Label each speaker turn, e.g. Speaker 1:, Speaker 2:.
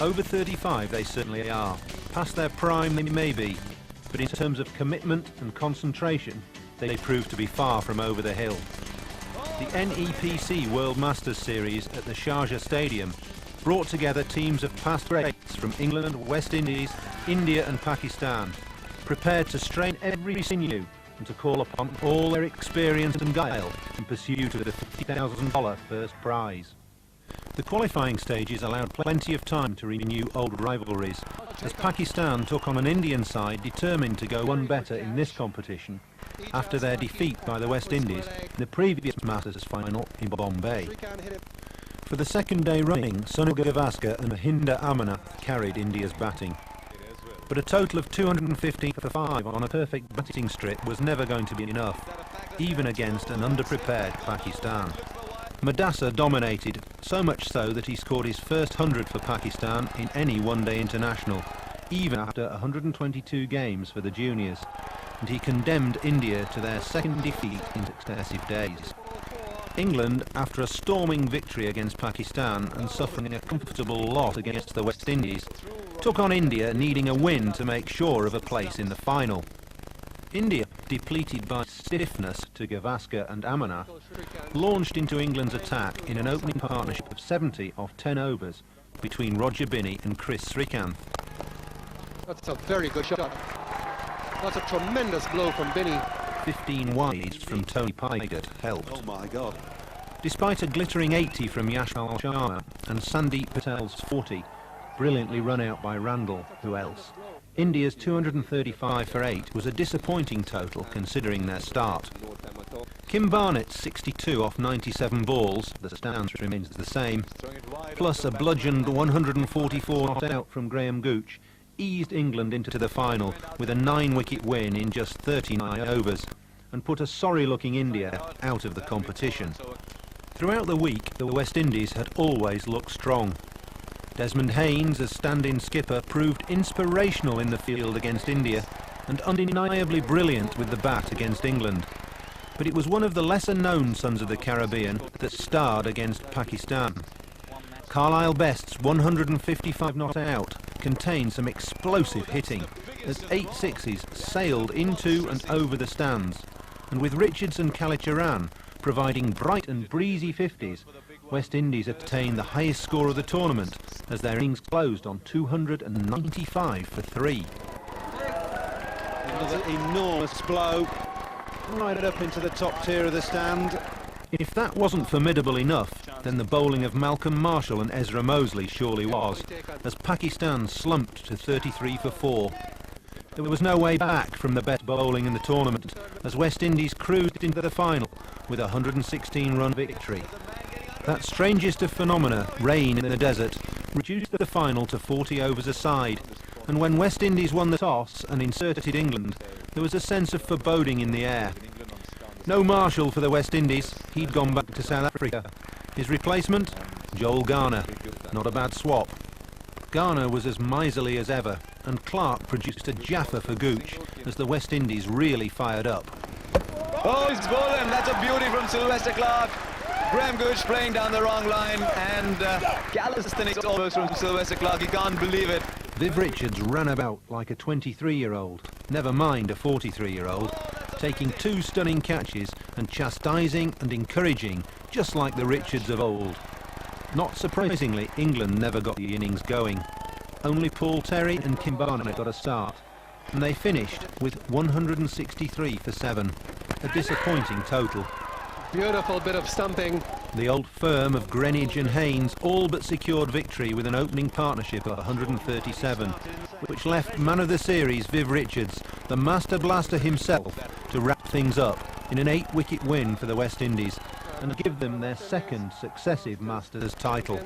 Speaker 1: Over 35 they certainly are. Past their prime they may be, but in terms of commitment and concentration, they prove to be far from over the hill. The NEPC World Masters Series at the Sharjah Stadium brought together teams of past greats from England, West Indies, India and Pakistan, prepared to strain every sinew and to call upon all their experience and guile in pursuit of the $50,000 first prize. The qualifying stages allowed plenty of time to renew old rivalries, as Pakistan took on an Indian side determined to go one better in this competition after their defeat by the West Indies in the previous Masters final in Bombay. For the second day running, Sunil Gavaskar and Mahinda Amanath carried India's batting. But a total of 215 for 5 on a perfect batting strip was never going to be enough, even against an underprepared Pakistan. Madassa dominated, so much so that he scored his first 100 for Pakistan in any one-day international, even after 122 games for the juniors, and he condemned India to their second defeat in successive days. England, after a storming victory against Pakistan and suffering a comfortable loss against the West Indies, took on India needing a win to make sure of a place in the final. India, depleted by stiffness to Gavaskar and Amanath, launched into England's attack in an opening partnership of 70 off 10 overs between Roger Binney and Chris Srikanth.
Speaker 2: That's a very good shot. That's a tremendous blow from Binney.
Speaker 1: 15 wides from Tony Pygott helped.
Speaker 3: Oh my God.
Speaker 1: Despite a glittering 80 from Yashpal Sharma and Sandeep Patel's 40, brilliantly run out by Randall, who else? India's 235 for 8 was a disappointing total considering their start. Kim Barnett's 62 off 97 balls, the stance remains the same, plus a bludgeoned 144 not out from Graham Gooch, eased England into the final with a 9-wicket win in just 39 overs and put a sorry-looking India out of the competition. Throughout the week, the West Indies had always looked strong. Desmond Haynes, as stand-in skipper, proved inspirational in the field against India and undeniably brilliant with the bat against England. But it was one of the lesser-known sons of the Caribbean that starred against Pakistan. Carlisle Best's 155 not out contained some explosive hitting, as 8 sixes sailed into and over the stands, and with Richards and Kalicharan providing bright and breezy 50s, West Indies attained the highest score of the tournament as their innings closed on 295 for 3.
Speaker 3: Another enormous blow, right up into the top tier of the stand.
Speaker 1: If that wasn't formidable enough, then the bowling of Malcolm Marshall and Ezra Mosley surely was, as Pakistan slumped to 33 for 4. There was no way back from the best bowling in the tournament, as West Indies cruised into the final with a 116-run victory. That strangest of phenomena, rain in the desert, reduced the final to 40 overs a side, and when West Indies won the toss and inserted England, there was a sense of foreboding in the air. No Marshall for the West Indies, he'd gone back to South Africa. His replacement? Joel Garner. Not a bad swap. Garner was as miserly as ever, and Clark produced a jaffa for Gooch as the West Indies really fired up.
Speaker 4: Oh, he's bowling. That's a beauty from Sylvester Clark. Graham Gooch playing down the wrong line, and calisthenics almost from Sylvester Clark. You can't believe it.
Speaker 1: Viv Richards ran about like a 23-year-old, never mind a 43-year-old, taking 2 stunning catches and chastising and encouraging, just like the Richards of old. Not surprisingly, England never got the innings going. Only Paul Terry and Kim Barnett got a start, and they finished with 163 for 7, a disappointing total.
Speaker 2: Beautiful bit of stumping.
Speaker 1: The old firm of Greenwich and Haynes all but secured victory with an opening partnership of 137, which left man of the series Viv Richards, the master blaster himself, to wrap things up in an 8-wicket win for the West Indies and give them their second successive Masters title.